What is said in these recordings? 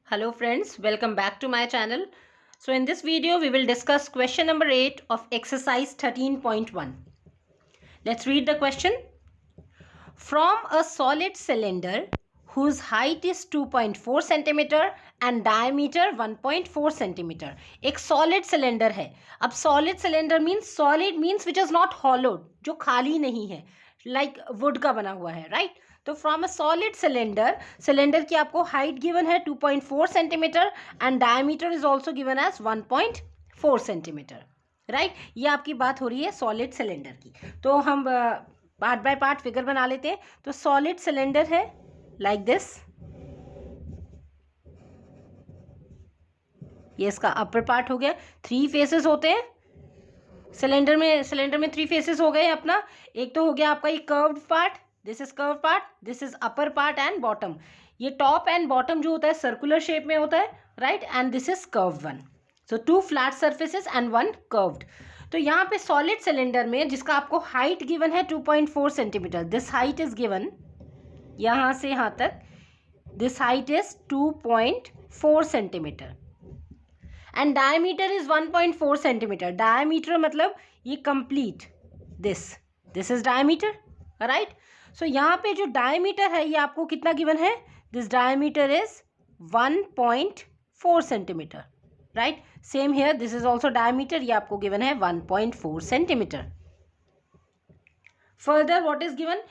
Hello friends, welcome back to my channel. So in this video we will discuss question number 8 of exercise 13.1. Let's read the question. From a solid cylinder whose height is 2.4 centimeter and diameter 1.4 centimeter. एक solid cylinder है. अब solid cylinder means which is not hollowed, जो खाली नहीं है, like wood का बना हुआ है, right? तो फ्रॉम अ सॉलिड सिलेंडर की आपको हाइट गिवन है 2.4 centimetre and diameter is also given as 1.4 centimetre, right. ये आपकी बात हो रही है सॉलिड सिलेंडर की. तो हम पार्ट बाय पार्ट फिगर बना लेते हैं. तो सॉलिड सिलेंडर है लाइक दिस. ये इसका अपर पार्ट हो गया. 3 फेसेस होते हैं सिलेंडर में 3 फेसेस हो गए अपना. एक तो हो गया आपका ये curved part, this is curve part, this is upper part and bottom. ये टॉप एंड बॉटम जो होता है सर्कुलर शेप में होता है, right. And this is curve one. So 2 flat surfaces and 1 curved. तो यहाँ पे सॉलिड सिलेंडर में जिसका आपको हाइट गिवन है 2.4 centimetre, this height is given यहाँ से यहाँ तक, this height is 2.4 centimetre and diameter is 1.4 centimetre. Diameter मतलब ये complete this is diameter, right. So यहाँ पे जो डायमीटर है ये आपको कितना गिवन है, this diameter is 1.4 centimetre, right. Same here this is also diameter, ये आपको गिवन है 1.4 centimetre. Further what is given,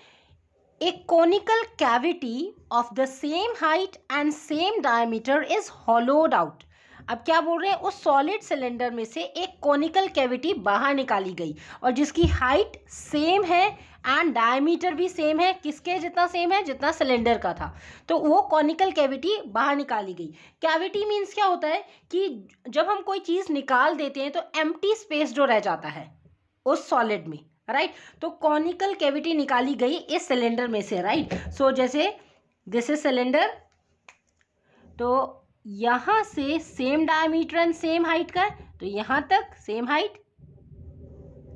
a conical cavity of the same height and same diameter is hollowed out. अब क्या बोल रहे हैं, उस सॉलिड सिलेंडर में से एक कॉनिकल कैविटी बाहर निकाली गई और जिसकी हाइट सेम है एंड डायमीटर भी सेम है. किसके जितना सेम है, जितना सिलेंडर का था. तो वो कॉनिकल कैविटी बाहर निकाली गई. कैविटी मीन्स क्या होता है कि जब हम कोई चीज़ निकाल देते हैं तो एम्प्टी स्पेस जो रह जाता है उस सॉलिड में, राइट. तो कॉनिकल कैविटी निकाली गई इस सिलेंडर में से, राइट. सो जैसे दिस इज सिलेंडर, तो यहाँ से same diameter and same height का है, तो यहाँ तक सेम हाइट.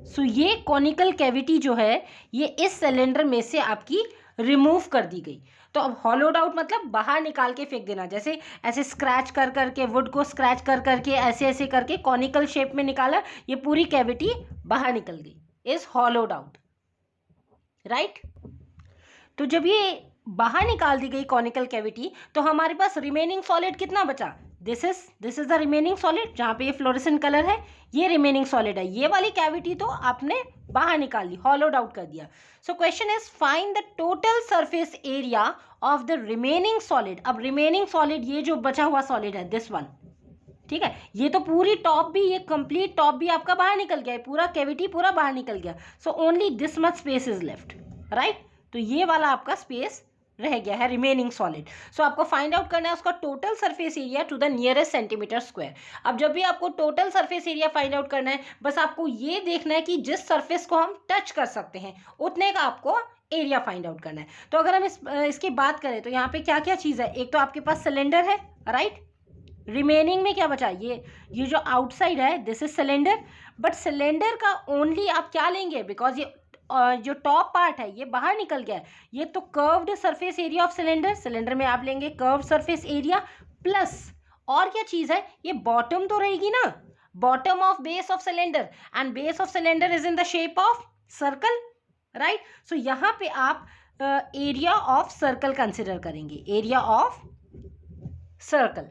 सो ये कॉनिकल कैविटी जो है ये इस सिलेंडर में से आपकी रिमूव कर दी गई. तो अब हॉलोड आउट मतलब बाहर निकाल के फेंक देना. जैसे ऐसे स्क्रैच कर करके वुड को स्क्रैच कर करके ऐसे ऐसे करके कॉनिकल शेप में निकाला, ये पूरी कैविटी बाहर निकल गई, इज हॉलोड आउट, राइट. तो जब ये बाहर निकाल दी गई कॉनिकल कैविटी तो हमारे पास रिमेनिंग सॉलिड कितना बचा, this is the remaining solid. जहाँ पे ये फ्लोरेसेंट कलर है ये रिमेनिंग सॉलिड है. ये वाली कैविटी तो आपने बाहर निकाल ली, हॉलोड आउट कर दिया. So question is find the total surface area of the remaining solid. अब रिमेनिंग सॉलिड ये जो बचा हुआ सॉलिड है दिस वन, ठीक है. ये तो पूरी टॉप भी, ये कंप्लीट टॉप भी आपका बाहर निकल गया है, पूरा कैविटी पूरा बाहर निकल गया. So only this much space is left, right. तो ये वाला आपका स्पेस रह गया है रिमेनिंग सॉलिड. सो आपको फाइंड आउट करना है उसका total surface area to the nearest centimetre square. अब जब भी आपको total surface area find out करना है, बस आपको ये देखना है कि जिस सरफेस को हम टच कर सकते हैं उतने का आपको एरिया फाइंड आउट करना है. तो अगर हम इसकी बात करें तो यहाँ पे क्या क्या चीज़ है, एक तो आपके पास सिलेंडर है, राइट. रिमेनिंग में क्या बचा, ये जो आउटसाइड है this is cylinder. But cylinder का ओनली आप क्या लेंगे, बिकॉज ये जो टॉप पार्ट है ये बाहर निकल गया है, ये तो curved surface area of cylinder में आप लेंगे कर्व्ड सरफेस एरिया प्लस और क्या चीज़ है, ये बॉटम तो रहेगी ना, bottom of base of cylinder and base of cylinder is in the shape of circle, right. So यहाँ पे आप एरिया ऑफ सर्कल कंसिडर करेंगे, एरिया ऑफ सर्कल.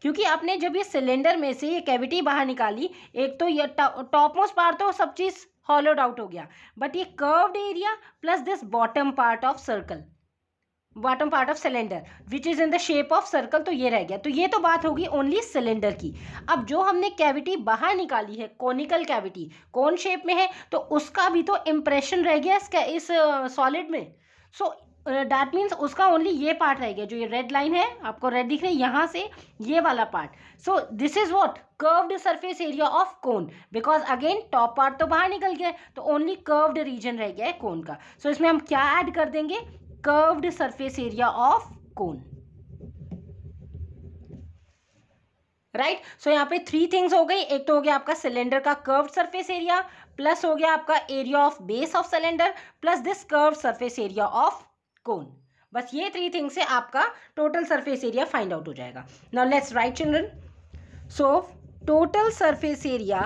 क्योंकि आपने जब ये सिलेंडर में से ये कैविटी बाहर निकाली, एक तो ये टॉप मोस्ट पार्ट तो सब चीज़ हॉलोड आउट हो गया, बट ये curved area plus this bottom part of circle, bottom part of cylinder which is in the shape of circle, तो ये रह गया. तो ये तो बात होगी ओनली सिलेंडर की. अब जो हमने कैविटी बाहर निकाली है कॉनिकल कैविटी, कौन शेप में है, तो उसका भी तो इम्प्रेशन रह गया इस सॉलिड में. सो दैट मीन्स उसका ओनली ये पार्ट रह गया, जो ये रेड लाइन है आपको रेड दिख रही है यहाँ से ये वाला part. So this is what curved surface area of cone, because again top part तो बाहर निकल गया तो ओनली कर्व्ड रीजन रह गया है कोन का. सो इसमें हम क्या ऐड कर देंगे, curved surface area of cone, right. So यहाँ पे 3 थिंग्स हो गई. एक तो हो गया आपका सिलेंडर का कर्व्ड सरफेस एरिया, प्लस हो गया आपका area of base of cylinder, plus this curved surface area of cone. बस ये 3 थिंग से आपका total surface area find out हो जाएगा. Now let's write children. So total surface area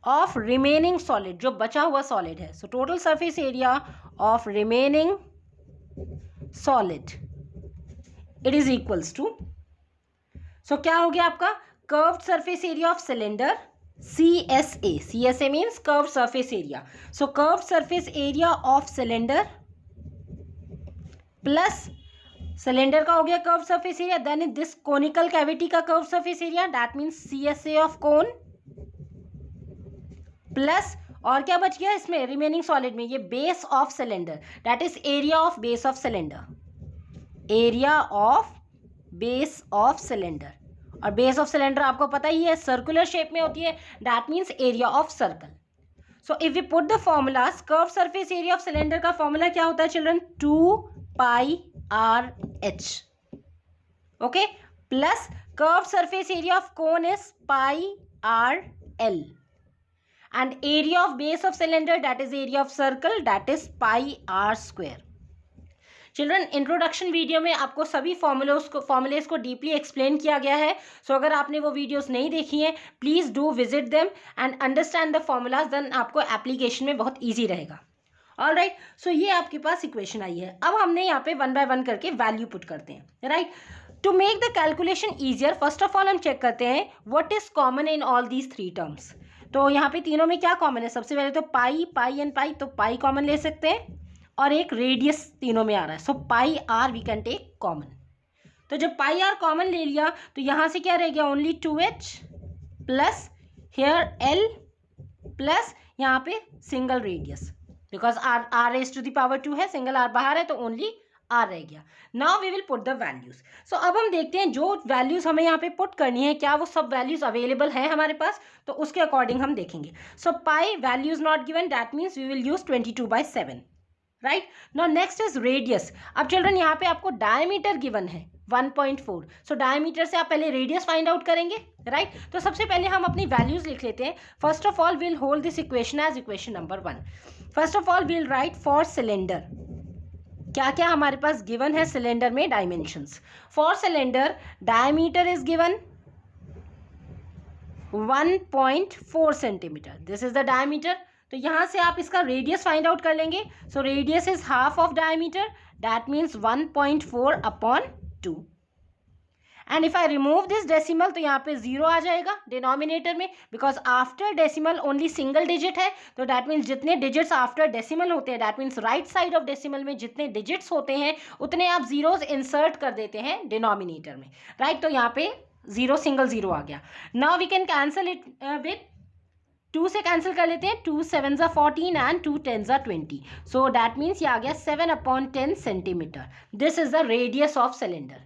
of remaining solid, जो बचा हुआ सॉलिड है. So total surface area of remaining solid, it is equals to, so क्या हो गया आपका, curved surface area of cylinder, CSA. CSA means curved surface area. So curved surface area of cylinder plus cylinder का हो गया curved surface area, then this conical cavity का curved surface area, that means CSA of cone, plus और क्या बच गया इसमें remaining solid में, ये base of cylinder, that is area of base of cylinder, area of base of cylinder. और base of cylinder आपको पता ही है सर्कुलर शेप में होती है, that means area of circle. So if we put the formulas, curve surface area of cylinder का formula क्या होता है children, 2πRH. Okay, plus curve surface area of cone is πRL and area of base of cylinder, that is area of circle, that is πr square. Children introduction video में आपको सभी formulas को deeply explain किया गया है. सो अगर आपने वो वीडियोस नहीं देखी हैं, please do visit them and understand the formulas, then आपको एप्लीकेशन में बहुत ईजी रहेगा. ऑलराइट, सो ये आपके पास इक्वेशन आई है. अब हमने यहाँ पे 1 बाय 1 करके वैल्यू पुट करते हैं. Right, to make the calculation easier, first of all हम चेक करते हैं what is common in all these 3 terms. तो यहाँ पे तीनों में क्या कॉमन है, सबसे पहले तो पाई, पाई एंड पाई, तो पाई कॉमन ले सकते हैं और एक रेडियस तीनों में आ रहा है. So pi r we can take common. तो जब पाई आर कॉमन ले लिया तो यहाँ से क्या रह गया, only 2h plus here l plus यहाँ पे single radius, because r raise to the power 2 है, सिंगल आर बाहर है तो ओनली आर रह गया. Now we will put the values. So अब हम देखते हैं जो वैल्यूज हमें यहाँ पे पुट करनी है क्या वो सब वैल्यूज अवेलेबल है हमारे पास, तो उसके अकॉर्डिंग हम देखेंगे. So pi values not given, that means we will use 22/7. Right, now next is radius. अब चिल्ड्रन यहाँ पे आपको डायमीटर गिवन है 1.4. सो डायमीटर से आप पहले रेडियस फाइंड आउट करेंगे. राइट, तो सबसे पहले हम अपनी वैल्यूज लिख लेते हैं. First of all we'll hold this equation as equation number 1. First of all we'll write for cylinder, क्या क्या हमारे पास गिवन है सिलेंडर में dimensions. For cylinder diameter is given 1.4 centimetre, this is the diameter. तो यहाँ से आप इसका रेडियस फाइंड आउट कर लेंगे. So radius is half of diameter, that means 1.4/2. And if I remove this decimal तो यहाँ पे 0 आ जाएगा डिनोमिनेटर में, because after decimal only single digit है. तो दैट मीन्स जितने डिजिट्स आफ्टर डेसिमल होते हैं, that means right side of decimal में जितने डिजिट्स होते हैं उतने आप जीरोज इंसर्ट कर देते हैं डिनोमिनेटर में. राइट, तो यहाँ पे 0 सिंगल 0 आ गया. Now we can cancel it with 2 से कैंसिल कर लेते हैं. 2 7s are 14 and 2 10s are 20. So that means ये आ गया 7/10 centimetre. This is the radius of cylinder.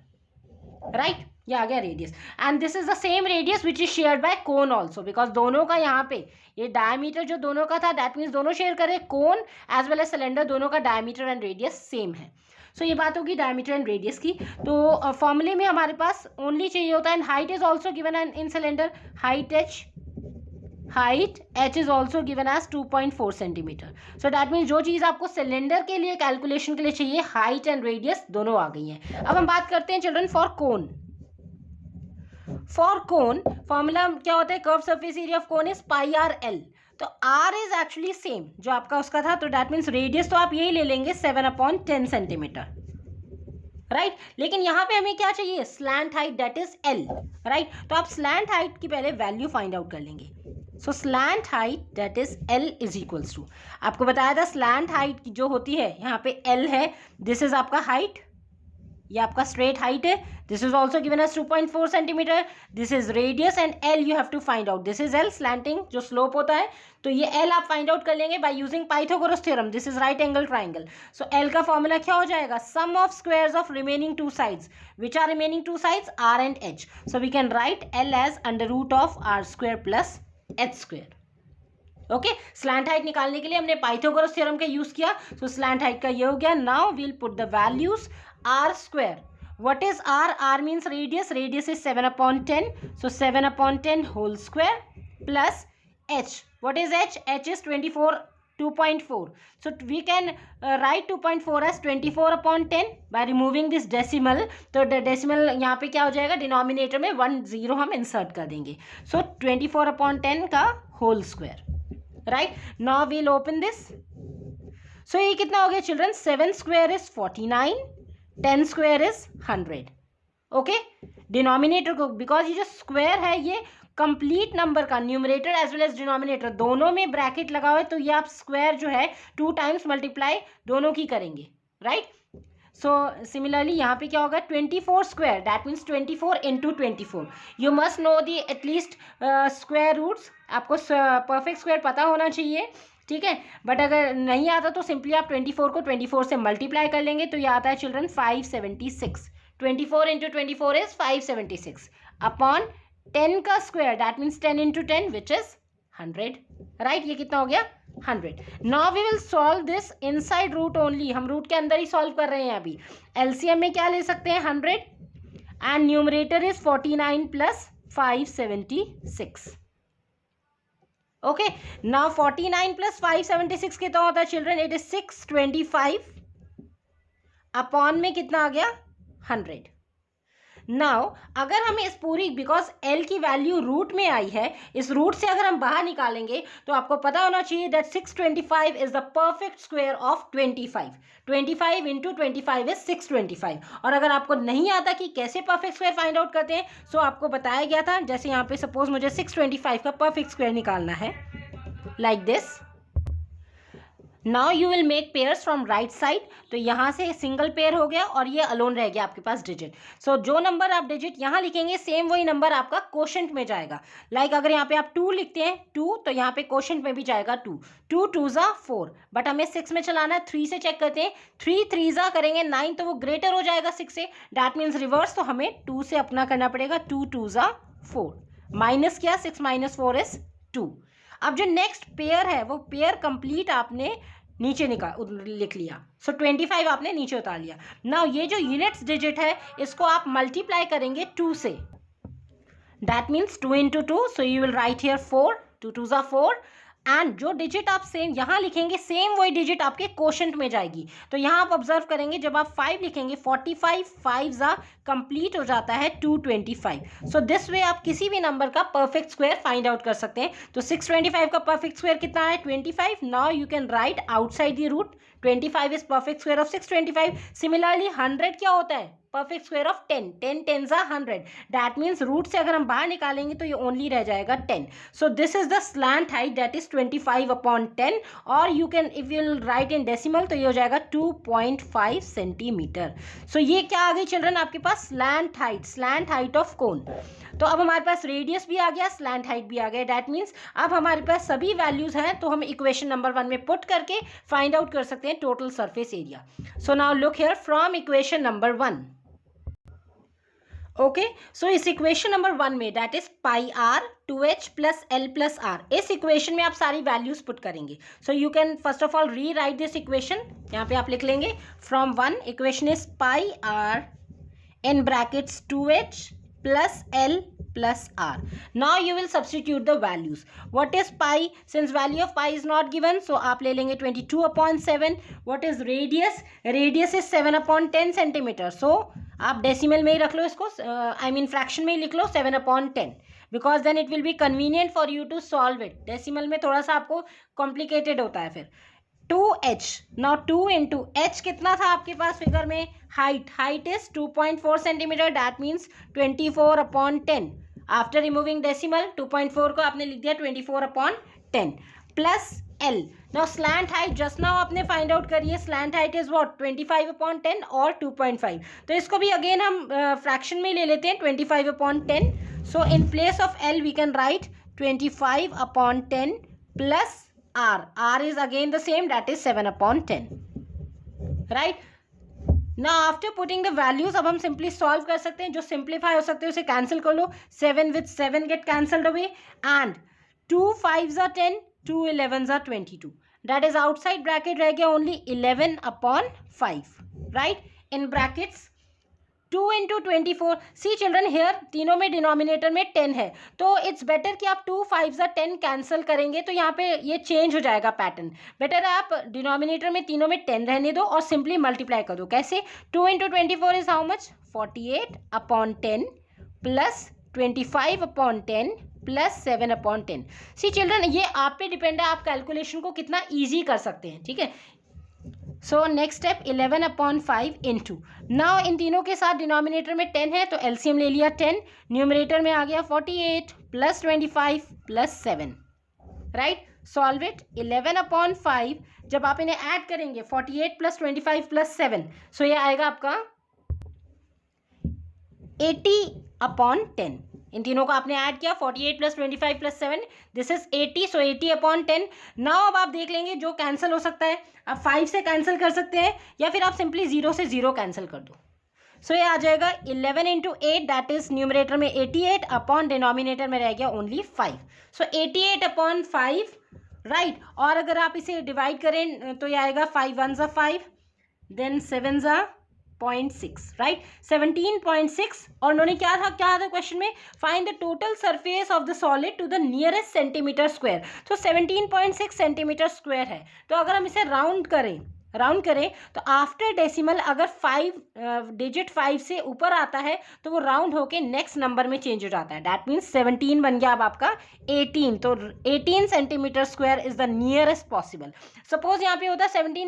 Right, ये आ गया radius. And this is the same radius which is shared by cone also, because दोनों का यहाँ पे ये डायमीटर जो दोनों का था, दैट मीन्स दोनों शेयर करें. कोन एज वेल एज सिलेंडर दोनों का डायमीटर एंड रेडियस सेम है. सो ये बात होगी डायमीटर एंड रेडियस की. तो फॉर्मूले में हमारे पास ओनली चाहिए होता है. And height is also given in cylinder, height h is also given as 2.4 centimetre. So that means जो चीज़ आपको सिलेंडर के लिए कैलकुलेशन के लिए चाहिए, हाइट एंड रेडियस दोनों आ गई हैं. अब हम बात करते हैं children for cone. For cone formula क्या होता है, curve surface area of cone is πRL. तो r इज एक्चुअली सेम जो आपका उसका था, तो दैट मीन्स रेडियस तो आप यही ले लेंगे 7/10 सेंटीमीटर. राइट, लेकिन यहाँ पे हमें क्या चाहिए, slant height, that is l. Right, तो आप स्लैंट हाइट की पहले वैल्यू फाइंड आउट कर लेंगे. So slant height that is l is equals to, आपको बताया था स्लैंट हाइट जो होती है यहाँ पे l है, दिस इज आपका हाइट, ये आपका स्ट्रेट हाइट है. This is also given as 2.4 centimetre. This is radius and l you have to find out. This is l slanting जो स्लोप होता है, तो ये l आप फाइंड आउट कर लेंगे by using Pythagoras theorem. This is right angle triangle. So l का formula क्या हो जाएगा, sum of squares of remaining 2 sides. Which are remaining 2 sides, r and h. So we can write l as √r² plus h². Okay, slant height निकालने के लिए हमने Pythagoras theorem का use किया. सो स्लैंट हाइट का ये हो गया. Now we'll put the values. r², what is r? r means radius. Radius is 7/10. So 7/10 whole square plus h. What is h? h is 24 2.4. So we can write 2.4 as 24/10 by removing this decimal. तो decimal यहाँ पे क्या हो जाएगा, denominator में 1 0 हम insert कर देंगे. So 24/10 का whole square. Right, now we'll open this. So ये कितना हो गया children, 7 square is 49, 10 square is 100. Okay, denominator को, बिकॉज ये जो स्क्वायर है ये कंप्लीट नंबर का numerator as well as denominator दोनों में ब्रैकेट लगा हुआ है, तो ये आप स्क्वायर जो है 2 टाइम्स मल्टीप्लाई दोनों की करेंगे. राइट, सो सिमिलरली यहाँ पे क्या होगा, 24 square, that means 24 into 24. You must know the at least square roots. आपको परफेक्ट स्क्वायर पता होना चाहिए, ठीक है. बट अगर नहीं आता तो सिंपली आप 24 को 24 से मल्टीप्लाई कर लेंगे, तो ये आता है चिल्ड्रन 576. 24 इंटू 24 इज 576 अपॉन 10 का square, that means 10 into 10 which is 100. Right, ये कितना हो गया, 100. Now we will solve this inside root only. हम रूट के अंदर ही सॉल्व कर रहे हैं अभी. एलसीएम में क्या ले सकते हैं, 100, and numerator is 49 plus 576. Okay, now 49 plus 576 कितना होता है चिल्ड्रन, इट इज 625 अपॉन में कितना आ गया, 100. नाउ अगर हमें इस पूरी, बिकॉज एल की वैल्यू रूट में आई है, इस रूट से अगर हम बाहर निकालेंगे तो आपको पता होना चाहिए that 625 is the perfect square of 25. 25 into 25 is 625. और अगर आपको नहीं आता कि कैसे परफेक्ट स्क्वायर फाइंड आउट करते हैं, सो आपको बताया गया था. जैसे यहाँ पे सपोज मुझे 625 का परफेक्ट स्क्वायर निकालना है, like this. Now you will make pairs from right side. तो यहाँ से सिंगल पेयर हो गया और ये अलोन रह गया आपके पास डिजिट. सो जो नंबर आप डिजिट यहाँ लिखेंगे सेम वही नंबर आपका क्वोशंट में जाएगा. लाइक अगर यहाँ पे आप 2 लिखते हैं 2, तो यहाँ पे क्वोशंट में भी जाएगा 2. 2 2s are 4, बट हमें 6 में चलाना है. 3 से चेक करते हैं, 3 3s are करेंगे 9, तो वो ग्रेटर हो जाएगा 6 से, डैट मीन्स रिवर्स. तो हमें 2 से अपना करना पड़ेगा. 2 2s are 4, माइनस किया, 6 माइनस 4 इज 2. अब जो नेक्स्ट पेयर है वो पेयर कंप्लीट आपने नीचे लिख लिया. सो 25 आपने नीचे उतार लिया. नाउ ये जो यूनिट्स डिजिट है इसको आप मल्टीप्लाई करेंगे 2 से, that means 2 into 2. So you will write here 4, 2 2s are 4. And जो डिजिट आप सेम यहाँ लिखेंगे सेम वही डिजिट आपके क्वोशंट में जाएगी. तो यहाँ आप ऑब्जर्व करेंगे जब आप 5 लिखेंगे 45 5s are कंप्लीट हो जाता है 225. सो दिस वे आप किसी भी नंबर का परफेक्ट स्क्वायर फाइंड आउट कर सकते हैं. तो 625 का परफेक्ट स्क्वायर कितना है, 25. Now you can write outside the root 25 is perfect square of 625. Similarly 100 क्या होता है, perfect square of 10. 10 10s are 100, that means root से अगर हम बाहर निकालेंगे तो ये ओनली रह जाएगा 10. So this is the slant height that is 25/10. और you can if you right in decimal तो ये हो जाएगा 2.5 सेंटीमीटर. सो ये क्या आ गई चिल्ड्रन आपके पास, स्लैंट हाइट ऑफ कोन. तो अब हमारे पास रेडियस भी आ गया, स्लैंट हाइट भी आ गया. दैट मीन्स अब हमारे पास सभी वैल्यूज हैं, तो हम इक्वेशन नंबर 1 में पुट करके फाइंड आउट कर सकते हैं total surface area. So now look here from equation number 1. Okay, so इस इक्वेशन नंबर 1 में that is pi r 2h plus l plus r, इस इक्वेशन में आप सारी वैल्यूज पुट करेंगे. So you can first of all rewrite this equation. यहाँ पे आप लिख लेंगे from 1, equation is pi r in brackets 2h plus L plus R. Now you will substitute the values. What is pi? Since value of pi is not given, so आप ले लेंगे 22/7. What is radius? Radius is 7/10 centimeter. So आप decimal में ही रख लो इसको, I mean fraction में ही लिख लो 7/10, because then it will be convenient for you to solve it. Decimal में थोड़ा सा आपको complicated होता है फिर. 2h, now 2 into h कितना था आपके पास फिगर में, height is 2.4 centimetre, that means 24/10. After removing decimal 2.4 को आपने लिख दिया 24/10 plus l. Now slant height just now आपने फाइंड आउट करिए, स्लैंट हाइट इज व्हाट 25/10 और 2.5. तो इसको भी अगेन हम फ्रैक्शन में ले लेते हैं 25/10. So in place of l we can write 25/10 plus r is again the same, that is 7/10. right? now after putting the values अब हम simply solve कर सकते हैं. जो simplify हो सकते हैं उसे cancel कर लो. 7 with 7 get cancelled away, and 2 5s are 10, 2 11s are 22. that is outside bracket रह गया only 11/5. right? in brackets 2 into 24. See children here तीनों में डिनोमिनेटर में 10 है, तो इट्स बेटर कि आप 2 5 10 कैंसिल करेंगे तो यहाँ पे ये चेंज हो जाएगा पैटर्न. बेटर आप डिनोमिनेटर में तीनों में 10 रहने दो और सिंपली मल्टीप्लाई कर दो. कैसे? 2 into 24 is how much? 48 upon 10 plus 25 upon 10 plus 7 upon 10. See children ये आप पे डिपेंड है, आप कैलकुलेशन को कितना ईजी कर सकते हैं. ठीक है. So next step 11 upon 5 into. Now in तीनों के साथ डिनोमिनेटर में 10 है तो एलसीएम ले लिया 10. न्यूमरेटर में आ गया 48 plus 25 plus 7. Right. Solve it. 11 upon 5 जब आप इन्हें ऐड करेंगे 48 प्लस 25 प्लस 7, सो ये आएगा आपका 80 अपॉन 10. इन तीनों को आपने ऐड किया 48 plus 25 plus 7, this is 80. So 80 upon 10. Now अब आप देख लेंगे जो कैंसिल हो सकता है. आप 5 से कैंसिल कर सकते हैं या फिर आप सिंपली 0 से 0 कैंसिल कर दो. सो ये आ जाएगा 11 इंटू 8 दैट इज न्यूमरेटर में 88 अपॉन डिनोमिनेटर में रह गया ओनली 5. सो 88 अपॉन 5. राइट. और अगर आप इसे डिवाइड करें तो ये आएगा 5 1 ज़ा 5 देन 7 ज़ा 0.6. राइट. 17.6. और उन्होंने क्या था क्वेश्चन में? Find the total surface of the solid to the nearest centimetre square. तो 17.6 सेंटीमीटर स्क्वायर है. तो अगर हम इसे राउंड करें तो आफ्टर डेसिमल अगर 5 डिजिट 5 से ऊपर आता है तो वो राउंड होके नेक्स्ट नंबर में चेंज हो जाता है. दैट मीन्स 17 बन गया अब आपका 18. तो 18 centimetre square is the nearest possible. Suppose यहाँ पे होता 17